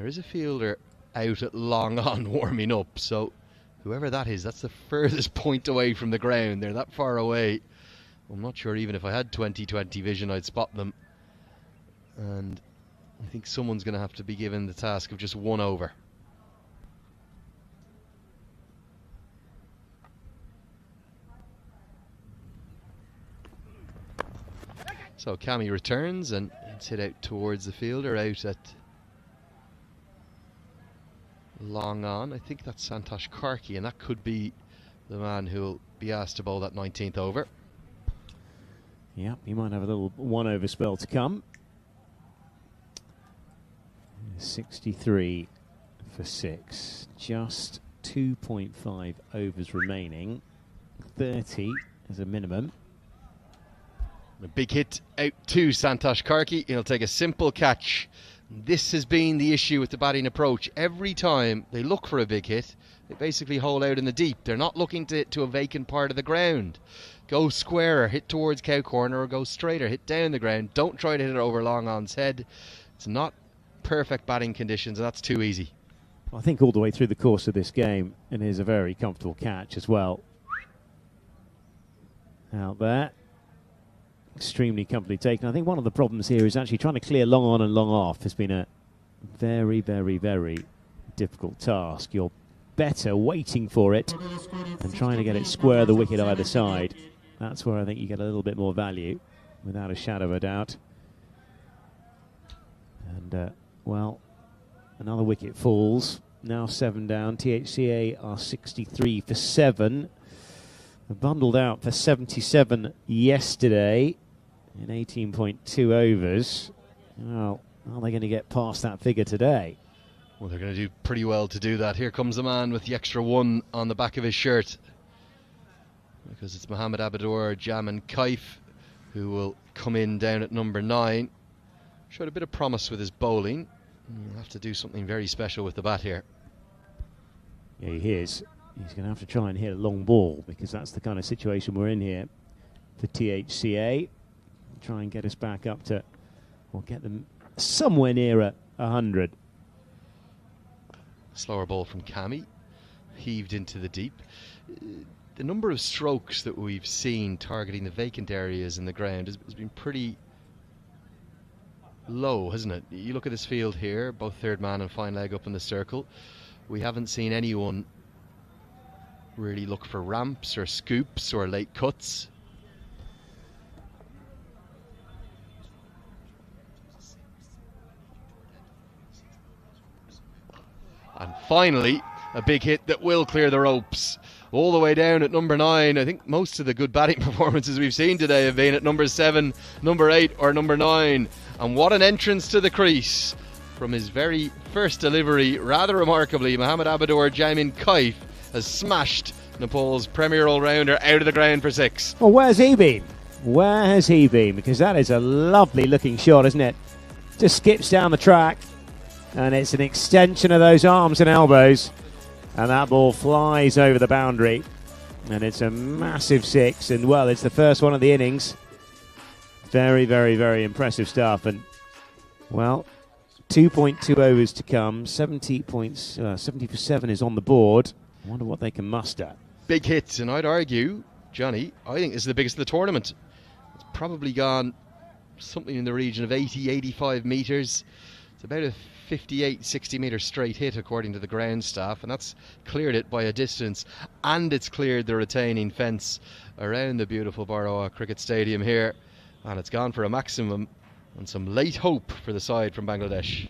There is a fielder out at long on warming up, so whoever that is, that's the furthest point away from the ground. They're that far away. I'm not sure even if I had 20/20 vision I'd spot them. And I think someone's going to have to be given the task of just one over. So Cammy returns and it's hit out towards the fielder, out at long on. I think that's Santosh Karki, and that could be the man who'll be asked to bowl that 19th over. Yeah, he might have a little one-over spell to come. 63 for 6. Just 2.5 overs remaining. 30 as a minimum. A big hit out to Santosh Karki. He'll take a simple catch. This has been the issue with the batting approach. Every time they look for a big hit, they basically hole out in the deep. They're not looking to a vacant part of the ground. Go squarer, hit towards cow corner, or go straighter, hit down the ground. Don't try to hit it over long on's head. It's not perfect batting conditions, and that's too easy. I think all the way through the course of this game, and is a very comfortable catch as well. Out there. Extremely comfortably taken. I think one of the problems here is actually trying to clear long on and long off has been a very, very, very difficult task. You're better waiting for it and trying to get it square the wicket either side. That's where I think you get a little bit more value, without a shadow of a doubt. And, well, another wicket falls. Now 7 down. THCA are 63 for 7. Bundled out for 77 yesterday in 18.2 overs. Well, are they going to get past that figure today? Well, they're going to do pretty well to do that. Here comes the man with the extra 1 on the back of his shirt, because it's Mohamed Abidor Jamin Kaif who will come in down at number 9. Showed a bit of promise with his bowling. He'll have to do something very special with the bat here. Yeah, he is. He's going to have to try and hit a long ball, because that's the kind of situation we're in here for THCA. Try and get us back up to, or get them somewhere nearer 100. Slower ball from Cammy, heaved into the deep. The number of strokes that we've seen targeting the vacant areas in the ground has been pretty low, hasn't it? You look at this field here, both third man and fine leg up in the circle. We haven't seen anyone really look for ramps or scoops or late cuts. And finally, a big hit that will clear the ropes. All the way down at number 9. I think most of the good batting performances we've seen today have been at number 7, number 8 or number 9. And what an entrance to the crease from his very first delivery. Rather remarkably, Mohamed Abidor Jamin Kaif has smashed Nepal's premier all-rounder out of the ground for 6. Well, where's he been? Where has he been? Because that is a lovely looking shot, isn't it? Just skips down the track, and it's an extension of those arms and elbows, and that ball flies over the boundary, and it's a massive 6, and well, it's the first one of the innings. Very, very, very impressive stuff. And well, 2.2 overs to come. 70 for 7 is on the board. I wonder what they can muster. Big hits, and I'd argue, Johnny, I think this is the biggest of the tournament. It's probably gone something in the region of 80, 85 metres. It's about a 58, 60 metre straight hit according to the ground staff, and that's cleared it by a distance, and it's cleared the retaining fence around the beautiful Borough Cricket Stadium here, and it's gone for a maximum and some late hope for the side from Bangladesh.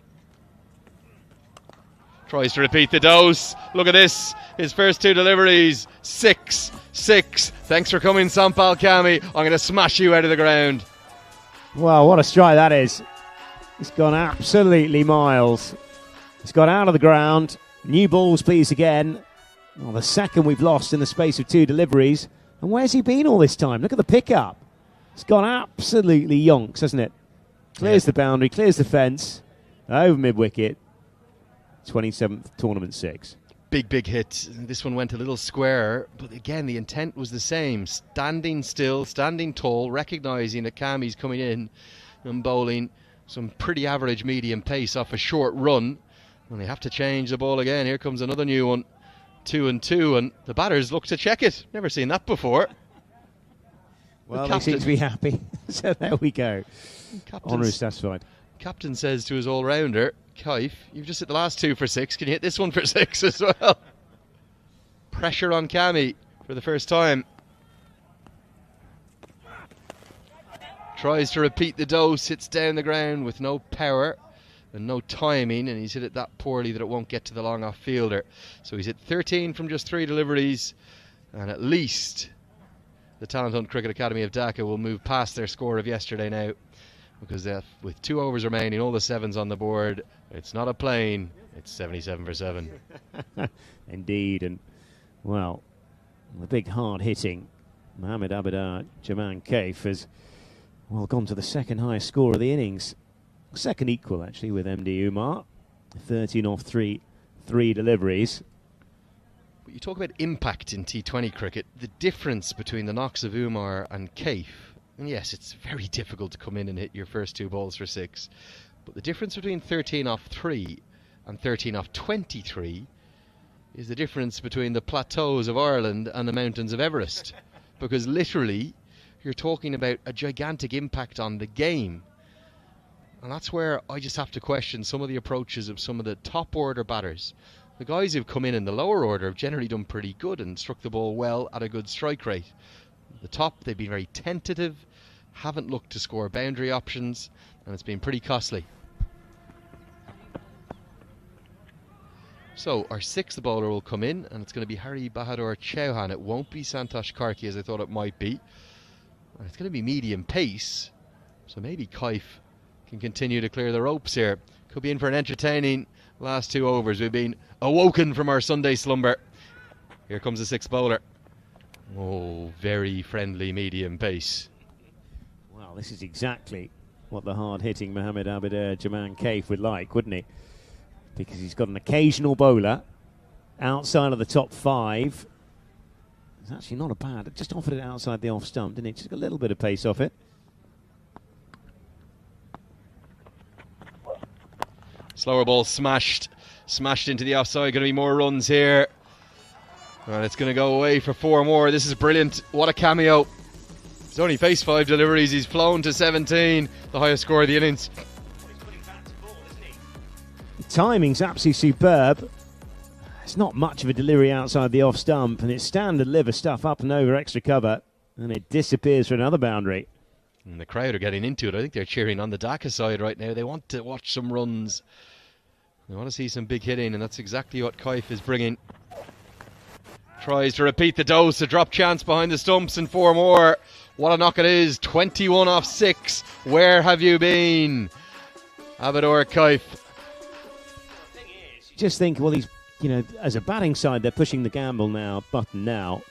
Tries to repeat the dose. Look at this. His first 2 deliveries. 6, 6. Thanks for coming, Sampal Kami. I'm going to smash you out of the ground. Wow, what a strike that is. It's gone absolutely miles. It's gone out of the ground. New balls, please, again. Well, the second we've lost in the space of 2 deliveries. And where's he been all this time? Look at the pickup. It's gone absolutely yonks, hasn't it? Clears the boundary, clears the fence. Over mid-wicket. 27th tournament 6. Big hit. This one went a little square, but again the intent was the same. Standing still, standing tall, recognising that Kami's coming in and bowling some pretty average medium pace off a short run. And they have to change the ball again. Here comes another new one. 2-2, and the batters look to check it. Never seen that before. Well, they seem to be happy. So there we go. Honour is satisfied. Captain says to his all-rounder, Kaif, you've just hit the last 2 for 6. Can you hit this one for 6 as well? Pressure on Cammy for the first time. Tries to repeat the dose, hits down the ground with no power and no timing, and he's hit it that poorly that it won't get to the long off fielder. So he's hit 13 from just 3 deliveries, and at least the Talent Hunt Cricket Academy of Dhaka will move past their score of yesterday now, because with 2 overs remaining, all the 7s on the board, it's not a plane, it's 77 for 7. Indeed, and well, the big hard hitting Mohamed Abidar Jaman Kaif has gone to the second highest score of the innings. Second equal, actually, with MD Umar. 13 off 3 deliveries. But you talk about impact in T20 cricket. The difference between the knocks of Umar and Kaif, and yes, it's very difficult to come in and hit your first 2 balls for 6, but the difference between 13 off 3 and 13 off 23 is the difference between the plateaus of Ireland and the mountains of Everest. Because literally, you're talking about a gigantic impact on the game. And that's where I just have to question some of the approaches of some of the top order batters. The guys who've come in the lower order have generally done pretty good and struck the ball well at a good strike rate. The top, they've been very tentative, haven't looked to score boundary options, and it's been pretty costly. So our 6th bowler will come in, and it's going to be Hari Bahadur Chauhan. It won't be Santosh Karki as I thought it might be. And it's going to be medium pace, so maybe Kaif can continue to clear the ropes here. Could be in for an entertaining last 2 overs. We've been awoken from our Sunday slumber. Here comes the 6th bowler. Oh, very friendly medium pace. Well, this is exactly what the hard-hitting Mohamed Abidar Jaman Kaif would like, wouldn't he? Because he's got an occasional bowler outside of the top 5. It's actually not a bad. It just offered it outside the off stump, didn't it? Just got a little bit of pace off it. Slower ball smashed into the offside. Going to be more runs here. And it's going to go away for 4 more. This is brilliant. What a cameo. He's only faced 5 deliveries. He's flown to 17, the highest score of the innings. The timing's absolutely superb. It's not much of a delivery outside the off stump, and it's standard liver stuff up and over extra cover, and it disappears for another boundary. And the crowd are getting into it. I think they're cheering on the Dhaka side right now. They want to watch some runs. They want to see some big hitting, and that's exactly what Kaif is bringing. Tries to repeat the dose, a drop chance behind the stumps, and 4 more. What a knock it is. 21 off 6. Where have you been, Abidar Kaif? Just think, well, he's, as a batting side, they're pushing the gamble button now.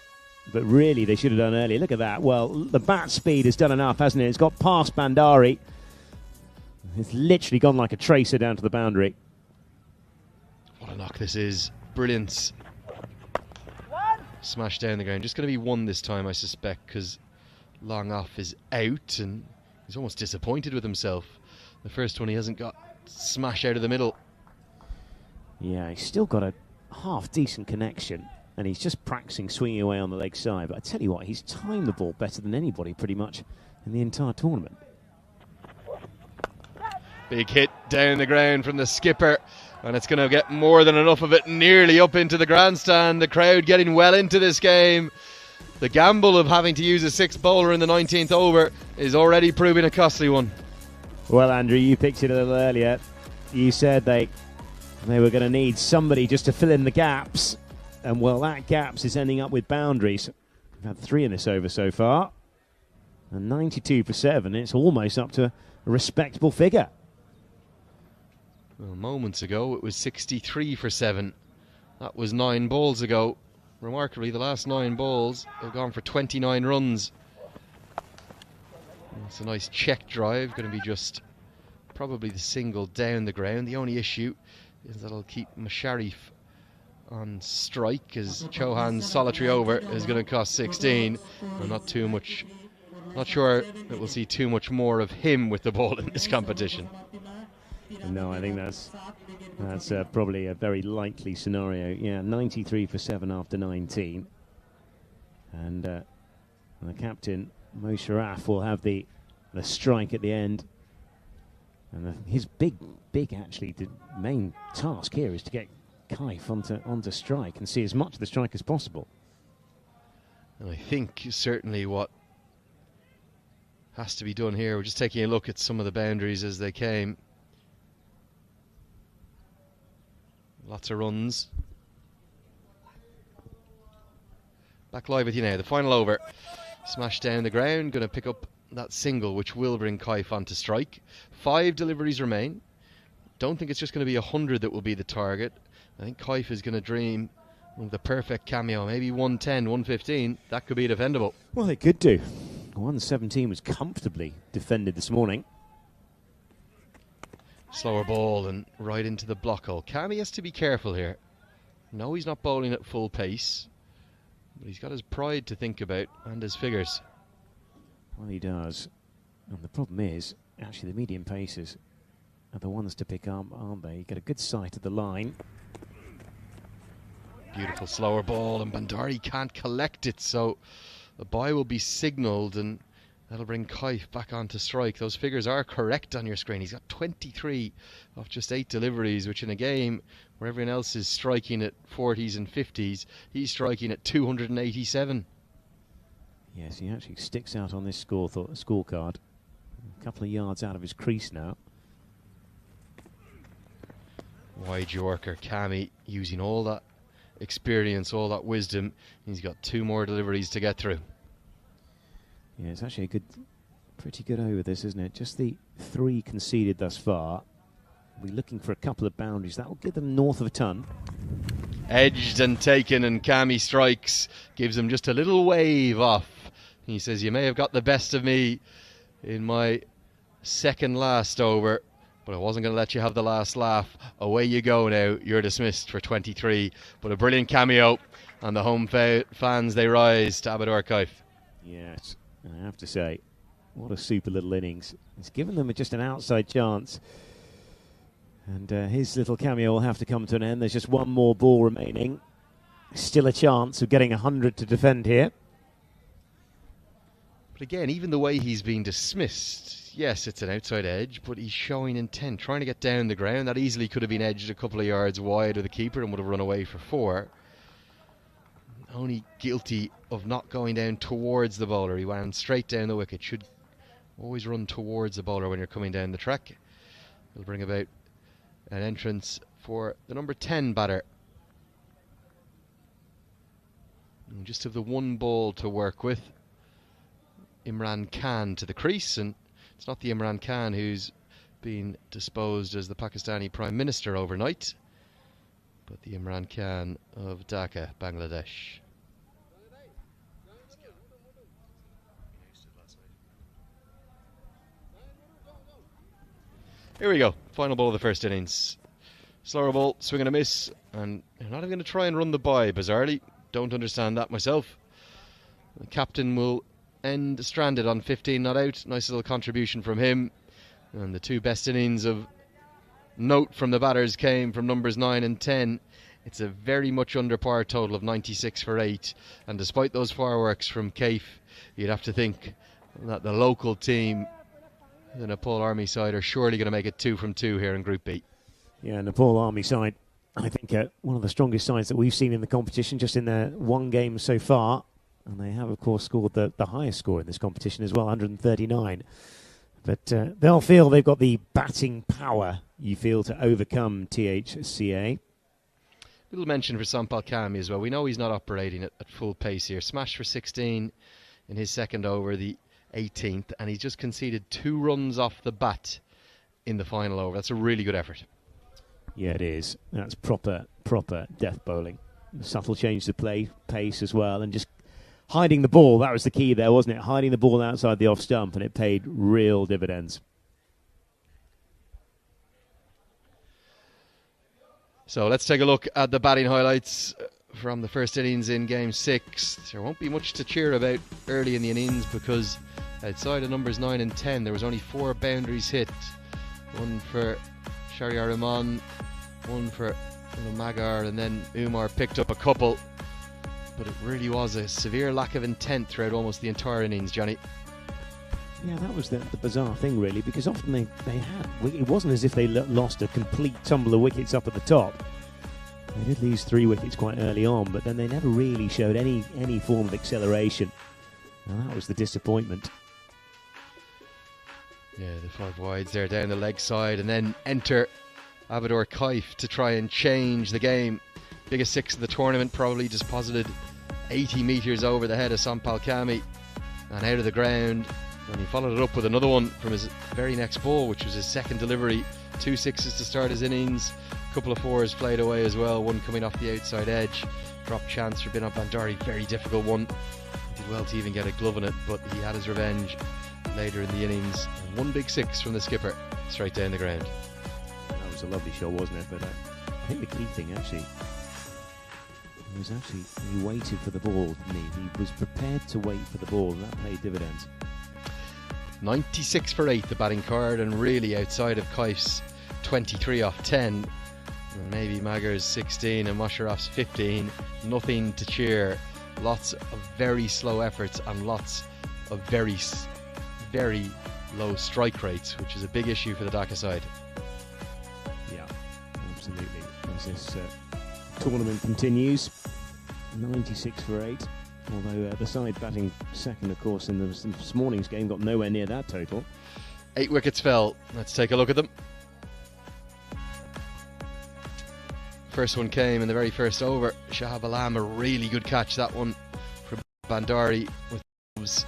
But really, they should have done earlier. Look at that. Well, the bat speed has done enough, hasn't it? It's got past Bandari. It's literally gone like a tracer down to the boundary. What a knock this is. Brilliance. Smashed down the ground. Just going to be 1 this time, I suspect, because long off is out, and he's almost disappointed with himself. The first one he hasn't got smash out of the middle. Yeah, he's still got a half-decent connection. And he's just practicing swinging away on the leg side. But I tell you what, he's timed the ball better than anybody pretty much in the entire tournament. Big hit down the ground from the skipper. And it's going to get more than enough of it nearly up into the grandstand. The crowd getting well into this game. The gamble of having to use a 6th bowler in the 19th over is already proving a costly one. Well, Andrew, you picked it a little earlier. You said they were going to need somebody just to fill in the gaps. And, well, that gaps is ending up with boundaries. We've had 3 in this over so far. And 92 for 7. It's almost up to a respectable figure. Well, moments ago, it was 63 for 7. That was 9 balls ago. Remarkably, the last 9 balls have gone for 29 runs. It's a nice check drive. Going to be just probably the single down the ground. The only issue is that it'll keep Musharraf on strike, as Chauhan's solitary over is going to cost 16. I'm not sure that we'll see too much more of him with the ball in this competition. No, I think That's probably a very likely scenario. Yeah, 93 for 7 after 19. And the captain, Mo Sharaf, will have the strike at the end. And his big actually, the main task here is to get Kaif onto strike and see as much of the strike as possible. And I think certainly what has to be done here, we're just taking a look at some of the boundaries as they came. Lots of runs. Back live with you now. The final over. Smashed down the ground. Going to pick up that single, which will bring Kaif onto strike. 5 deliveries remain. Don't think it's just going to be 100 that will be the target. I think Kaif is going to dream of the perfect cameo. Maybe 110, 115. That could be defendable. Well, it could do. 117 was comfortably defended this morning. Slower ball and right into the block hole. Cammy has to be careful here. No, he's not bowling at full pace, but he's got his pride to think about and his figures. Well, he does. And the problem is, actually, the medium paces are the ones to pick up, aren't they? You get a good sight of the line. Beautiful slower ball, and Bandari can't collect it, so the bye will be signalled, and that'll bring Kaif back onto strike. Those figures are correct on your screen. He's got 23 off just 8 deliveries, which in a game where everyone else is striking at 40s and 50s, he's striking at 287. Yes, he actually sticks out on this scorecard. A couple of yards out of his crease now. Wide Yorker, Cammy using all that experience, all that wisdom. He's got 2 more deliveries to get through. Yeah, it's actually pretty good over this, isn't it? Just the 3 conceded thus far. We're looking for a couple of boundaries. That will give them north of a ton. Edged and taken, and Cammy strikes. Gives him just a little wave off. He says, you may have got the best of me in my second last over, but I wasn't going to let you have the last laugh. Away you go now. You're dismissed for 23. But a brilliant cameo, and the home fans, they rise to Abidor Kaif. Yes. I have to say, what a super little innings. It's given them just an outside chance. And his little cameo will have to come to an end. There's just 1 more ball remaining. Still a chance of getting 100 to defend here. But again, even the way he's been dismissed, yes, it's an outside edge, but he's showing intent, trying to get down the ground. That easily could have been edged a couple of yards wide of the keeper and would have run away for 4. Only guilty of not going down towards the bowler. He went straight down the wicket. Should always run towards the bowler when you're coming down the track. He'll bring about an entrance for the number 10 batter. And just have the 1 ball to work with. Imran Khan to the crease, and it's not the Imran Khan who's been disposed as the Pakistani Prime Minister overnight, but the Imran Khan of Dhaka, Bangladesh. Here we go, final ball of the first innings. Slower ball, swing and a miss, and they're not even going to try and run the bye, bizarrely. Don't understand that myself. The captain will end stranded on 15 not out. Nice little contribution from him. And the 2 best innings of note from the batters came from numbers 9 and 10. It's a very much under par total of 96 for 8. And despite those fireworks from Kaif, you'd have to think that the local team, the Nepal Army side, are surely going to make it 2 from 2 here in Group B. Yeah, Nepal Army side, I think one of the strongest sides that we've seen in the competition, just in their 1 game so far. And they have, of course, scored the highest score in this competition as well, 139. But they'll feel they've got the batting power, you feel, to overcome THCA. Little mention for Sampal Kami as well. We know he's not operating at full pace here. Smashed for 16 in his second over, the 18th, and he's just conceded 2 runs off the bat in the final over. That's a really good effort. Yeah, it is. That's proper death bowling. Subtle change to play, pace as well, and just hiding the ball. That was the key there, wasn't it? Hiding the ball outside the off stump, and it paid real dividends. So let's take a look at the batting highlights from the first innings in Game 6. There won't be much to cheer about early in the innings because outside of numbers 9 and 10 there was only 4 boundaries hit. 1 for Shahryar Rahman, one for Magar, and then Umar picked up a couple. But it really was a severe lack of intent throughout almost the entire innings, Johnny. Yeah, that was the bizarre thing, really, because often they had... It wasn't as if they lost a complete tumble of wickets up at the top. They did lose 3 wickets quite early on, but then they never really showed any form of acceleration. And that was the disappointment. Yeah, the 5 wides there down the leg side, and then enter Abidor Kaif to try and change the game. Biggest 6 of the tournament, probably deposited 80 metres over the head of Sampal Kami and out of the ground. And he followed it up with another one from his very next ball, which was his second delivery. 2 6s to start his innings, a couple of 4s played away as well, one coming off the outside edge. Drop chance for Binod Bandari, very difficult one. He did well to even get a glove on it, but he had his revenge later in the innings. And 1 big 6 from the skipper, straight down the ground. That was a lovely shot, wasn't it? But I think the key thing actually, he waited for the ball, didn't he? He was prepared to wait for the ball, and that paid dividends. 96 for 8, the batting card, and really outside of Kaif's 23 off 10, and maybe Magar's 16 and Mosharraf's 15, nothing to cheer. Lots of very slow efforts and lots of very low strike rates, which is a big issue for the Dhaka side. Yeah, absolutely. As this tournament continues, 96 for 8. Although the side batting second, of course, in this morning's game got nowhere near that total. 8 wickets fell. Let's take a look at them. First one came in the very first over. Shahab Alam, a really good catch, that one from Bandari, with gloves.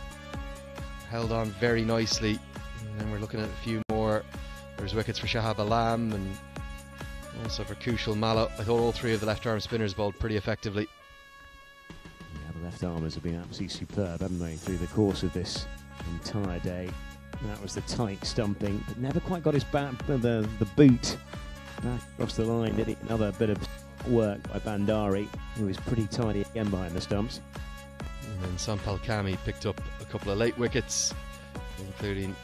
Held on very nicely. And then we're looking at a few more. There's wickets for Shahab Alam and also for Kushal Mallow. I thought all 3 of the left arm spinners bowled pretty effectively. The left armers have been absolutely superb, haven't they, through the course of this entire day. That was the tight stumping, but never quite got his the boot back across the line, did he? Another bit of work by Bandari, who was pretty tidy again behind the stumps. And then Sampal Kami picked up a couple of late wickets, including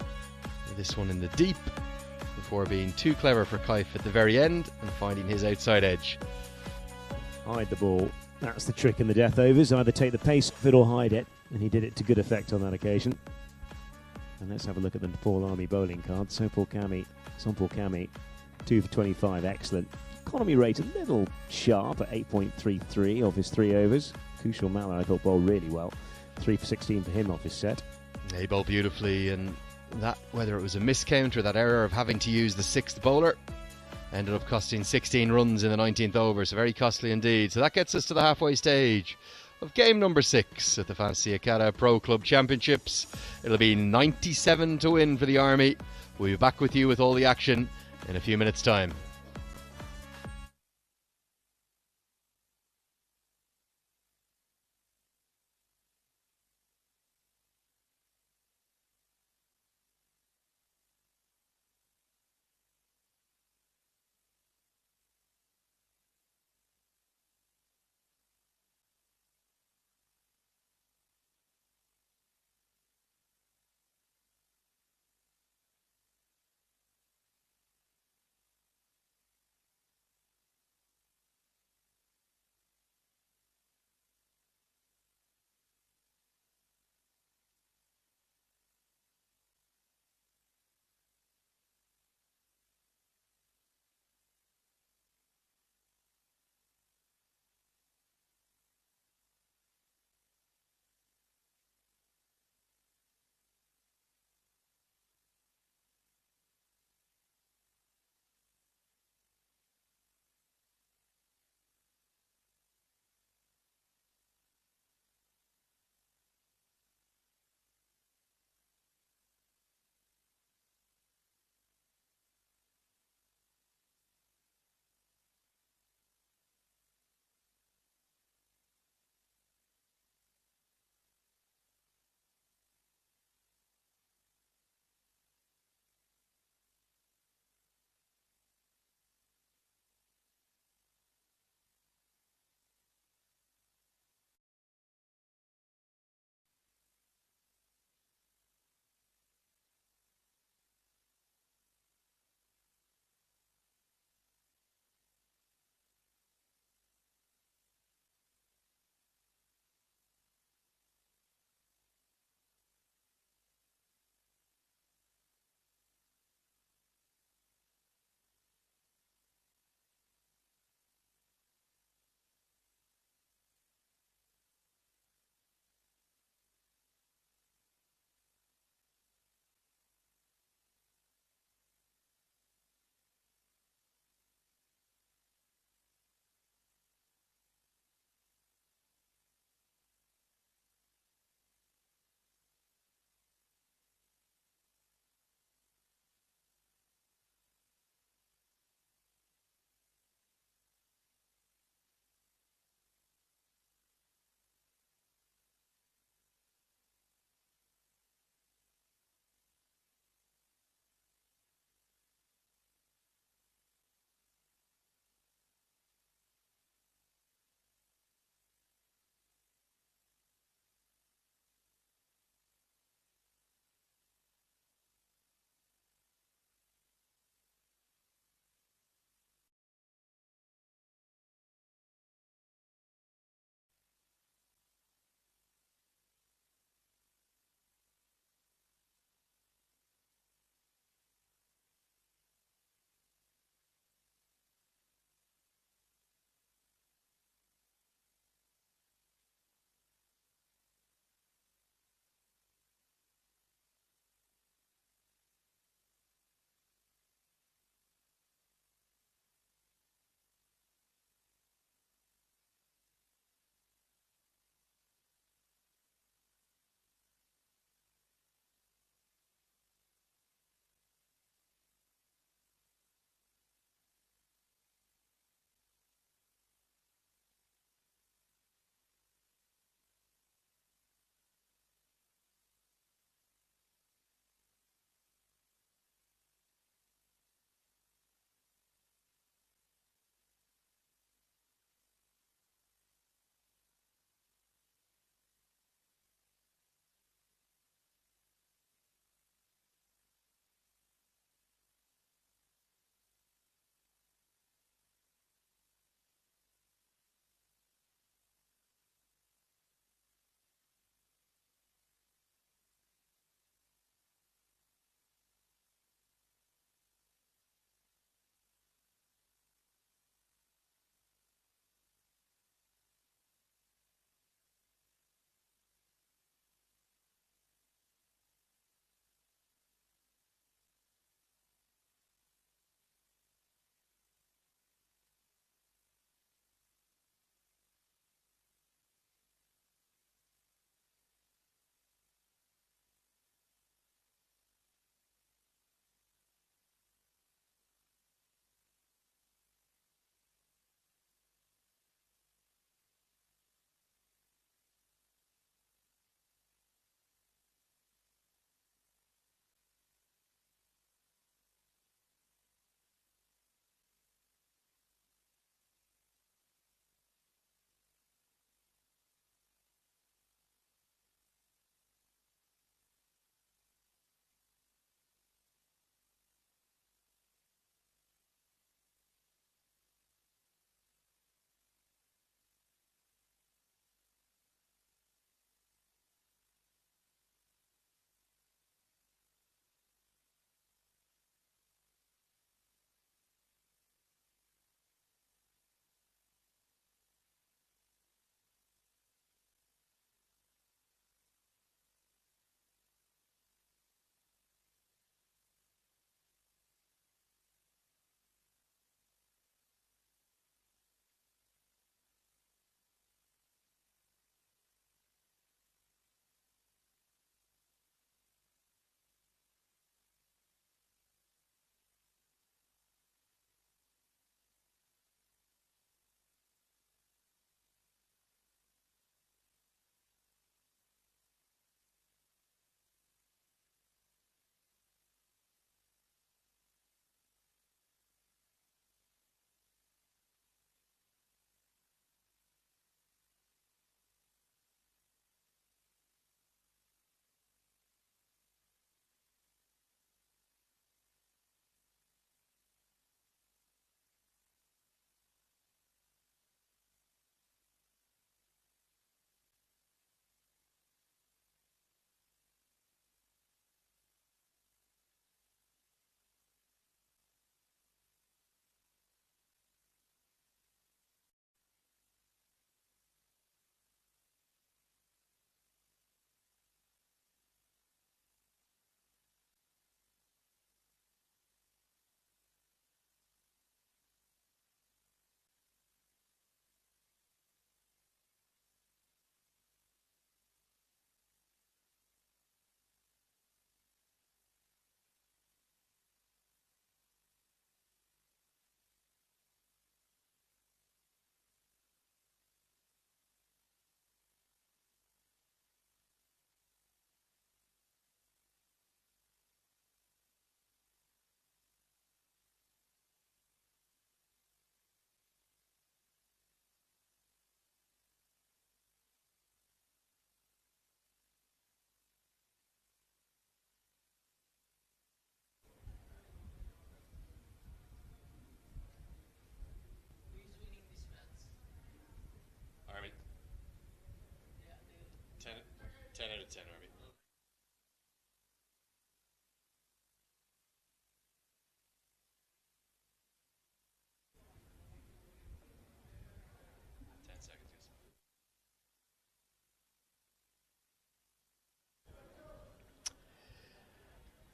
this one in the deep, before being too clever for Kaif at the very end and finding his outside edge. Hide the ball. That's the trick in the death overs. Either take the pace of it or hide it. And he did it to good effect on that occasion. And let's have a look at the Nepal Army bowling card. Sampal Kami, 2 for 25. Excellent. Economy rate a little sharp at 8.33 of his 3 overs. Kushal Mallow, I thought, bowled really well. 3 for 16 for him off his set. He bowled beautifully, and that, whether it was a miscount or that error of having to use the 6th bowler, ended up costing 16 runs in the 19th over, so very costly indeed. So that gets us to the halfway stage of game number 6 at the Fantasy Akata Pro Club Championships. It'll be 97 to win for the Army. We'll be back with you with all the action in a few minutes' time.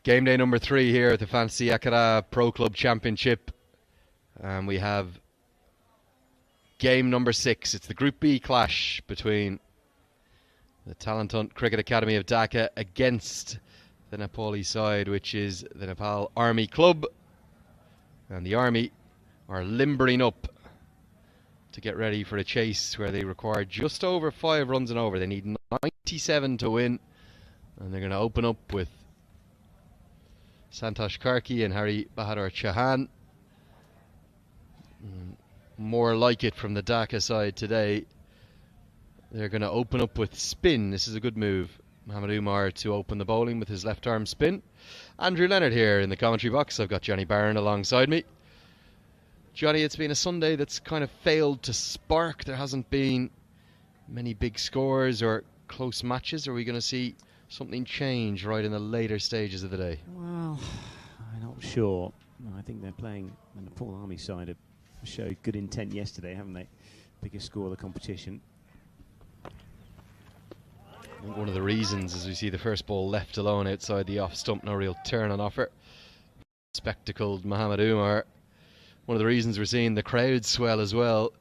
Game day number 3 here at the Fantasy Akara Pro Club Championship. And we have game number 6. It's the Group B clash between the Talent Hunt Cricket Academy of Dhaka against the Nepali side, which is the Nepal Army Club. And the Army are limbering up to get ready for a chase where they require just over 5 runs and over. They need 97 to win. And they're going to open up with Santosh Karki and Hari Bahadur Chauhan. More like it from the Dhaka side today. They're going to open up with spin. This is a good move. Mohammad Umar to open the bowling with his left arm spin. Andrew Leonard here in the commentary box. I've got Johnny Barron alongside me. Johnny, it's been a Sunday that's kind of failed to spark. There hasn't been many big scores or close matches. Are we going to see something change right in the later stages of the day? Well, I'm not sure. No, I think they're playing the Nepal Army side have showed good intent yesterday, haven't they? Biggest score of the competition. I think one of the reasons is we see the first ball left alone outside the off stump, no real turn on offer. Spectacled Mohammad Umar. One of the reasons we're seeing the crowd swell as well.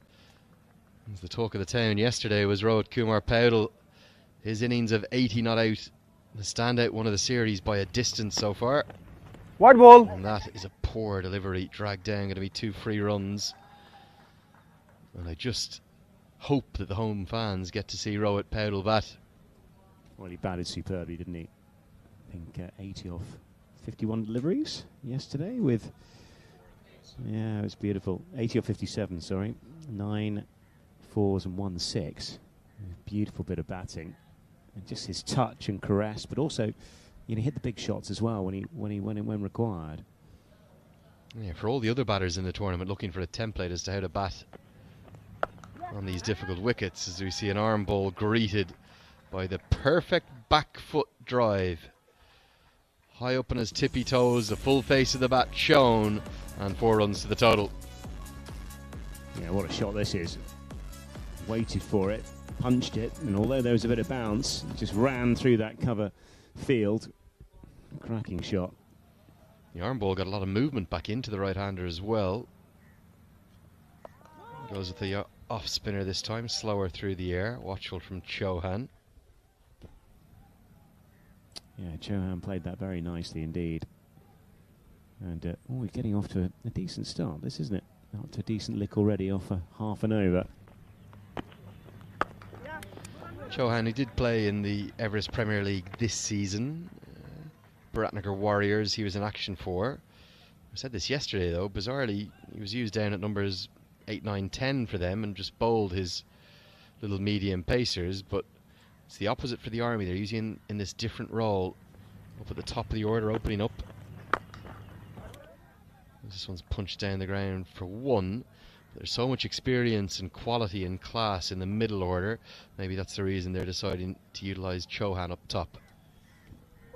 As the talk of the town yesterday was Rohit Kumar Paudel. His innings of 80 not out. The standout one of the series by a distance so far. White ball. And that is a poor delivery, dragged down, going to be 2 free runs. And I just hope that the home fans get to see Rohit Paudel bat. Well, he batted superbly, didn't he? I think 80 off 51 deliveries yesterday with... Yeah, it was beautiful. 80 off 57, sorry. 9 fours and 1 6. Beautiful bit of batting. And just his touch and caress, but also, you know, hit the big shots as well when required. Yeah, for all the other batters in the tournament looking for a template as to how to bat on these difficult wickets, as we see an arm ball greeted by the perfect back foot drive. High up on his tippy toes, the full face of the bat shown, and 4 runs to the total. Yeah, what a shot this is. Waited for it, punched it, and although there was a bit of bounce, it just ran through that cover field. Cracking shot. The arm ball got a lot of movement back into the right-hander as well. Goes with the off spinner this time, slower through the air, watchful from Chauhan. Yeah, Chauhan played that very nicely indeed. And we're getting off to a decent start, this, isn't it? Up to a decent lick already off a half an over. Chauhan, who did play in the Everest Premier League this season, Biratnagar Warriors, he was in action for. I said this yesterday though, bizarrely, he was used down at numbers 8, 9, 10 for them and just bowled his little medium pacers, but it's the opposite for the Army. They're using in this different role up at the top of the order, opening up. This one's punched down the ground for 1. There's so much experience and quality and class in the middle order. Maybe that's the reason they're deciding to utilise Chauhan up top.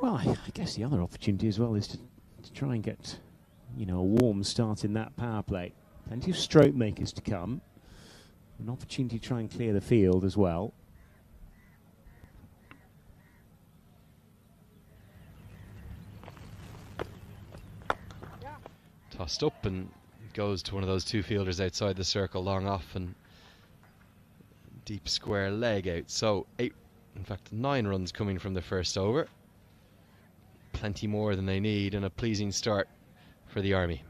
Well, I guess the other opportunity as well is to try and get, you know, a warm start in that power play. Plenty of stroke makers to come. An opportunity to try and clear the field as well. Tossed up and goes to one of those 2 fielders outside the circle, long off and deep square leg out. So 8, in fact 9 runs coming from the first over. Plenty more than they need, and a pleasing start for the Army.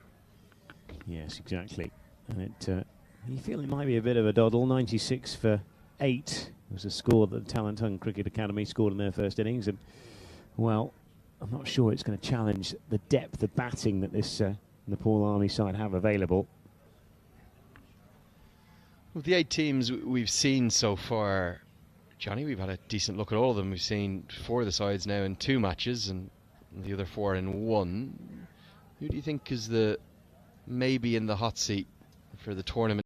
Yes, exactly. And you feel it might be a bit of a doddle. 96 for 8 was a score that the Talent Hunt Cricket Academy scored in their first innings, and well, I'm not sure it's going to challenge the depth of batting that this Nepal Army side have available. Of the 8 teams we've seen so far, Johnny, we've had a decent look at all of them. We've seen 4 of the sides now in 2 matches and the other 4 in 1. Who do you think is maybe in the hot seat for the tournament